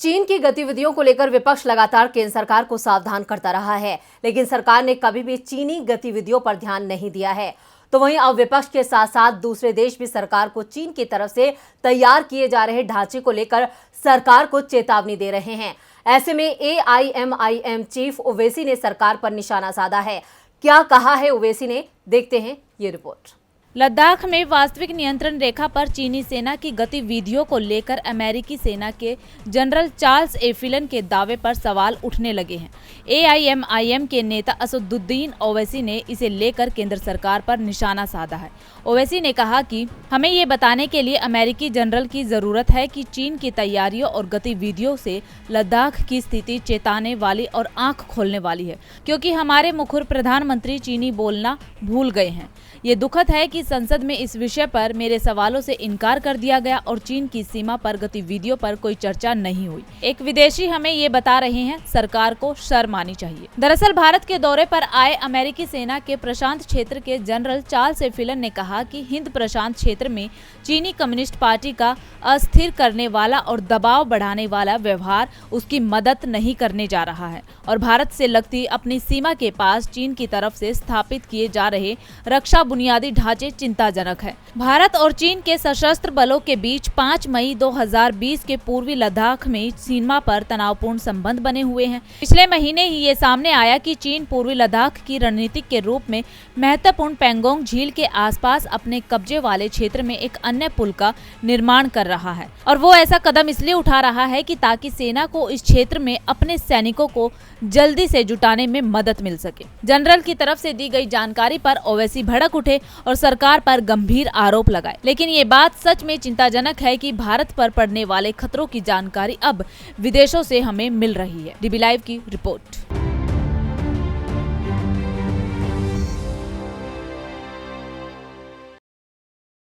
चीन की गतिविधियों को लेकर विपक्ष लगातार केंद्र सरकार को सावधान करता रहा है, लेकिन सरकार ने कभी भी चीनी गतिविधियों पर ध्यान नहीं दिया है। तो वहीं अब विपक्ष के साथ साथ दूसरे देश भी सरकार को चीन की तरफ से तैयार किए जा रहे ढांचे को लेकर सरकार को चेतावनी दे रहे हैं। ऐसे में AIMIM चीफ ओवैसी ने सरकार पर निशाना साधा है। क्या कहा है ओवैसी ने, देखते हैं ये रिपोर्ट। लद्दाख में वास्तविक नियंत्रण रेखा पर चीनी सेना की गतिविधियों को लेकर अमेरिकी सेना के जनरल चार्ल्स एफिलन के दावे पर सवाल उठने लगे हैं। AIMIM के नेता असदुद्दीन ओवैसी ने इसे लेकर केंद्र सरकार पर निशाना साधा है। ओवैसी ने कहा कि हमें ये बताने के लिए अमेरिकी जनरल की जरूरत है कि चीन की तैयारियों और गतिविधियों से लद्दाख की स्थिति चेताने वाली और आंख खोलने वाली है, क्योंकि हमारे मुखर प्रधानमंत्री चीनी बोलना भूल गए हैं। ये दुखद है कि संसद में इस विषय पर मेरे सवालों से इनकार कर दिया गया और चीन की सीमा पर गतिविधियों पर कोई चर्चा नहीं हुई। एक विदेशी हमें ये बता रहे हैं, सरकार को शर्म आनी चाहिए। दरअसल भारत के दौरे पर आए अमेरिकी सेना के प्रशांत क्षेत्र के जनरल चार्ल्स एफिलन ने कहा कि हिंद प्रशांत क्षेत्र में चीनी कम्युनिस्ट पार्टी का अस्थिर करने वाला और दबाव बढ़ाने वाला व्यवहार उसकी मदद नहीं करने जा रहा है और भारत से लगती अपनी सीमा के पास चीन की तरफ से स्थापित किए जा रहे रक्षा बुनियादी ढांचे चिंताजनक है। भारत और चीन के सशस्त्र बलों के बीच 5 मई 2020 के पूर्वी लद्दाख में सीमा पर तनावपूर्ण संबंध बने हुए हैं। पिछले महीने ही ये सामने आया कि चीन पूर्वी लद्दाख की रणनीतिक के रूप में महत्वपूर्ण पेंगोंग झील के आसपास अपने कब्जे वाले क्षेत्र में एक अन्य पुल का निर्माण कर रहा है और वो ऐसा कदम इसलिए उठा रहा है कि ताकि सेना को इस क्षेत्र में अपने सैनिकों को जल्दी से जुटाने में मदद मिल सके। जनरल की तरफ से दी गई जानकारी पर ओवैसी भड़क उठे और सरकार पर गंभीर आरोप लगाए, लेकिन ये बात सच में चिंताजनक है कि भारत पर पड़ने वाले खतरों की जानकारी अब विदेशों से हमें मिल रही है। DB लाइव की रिपोर्ट।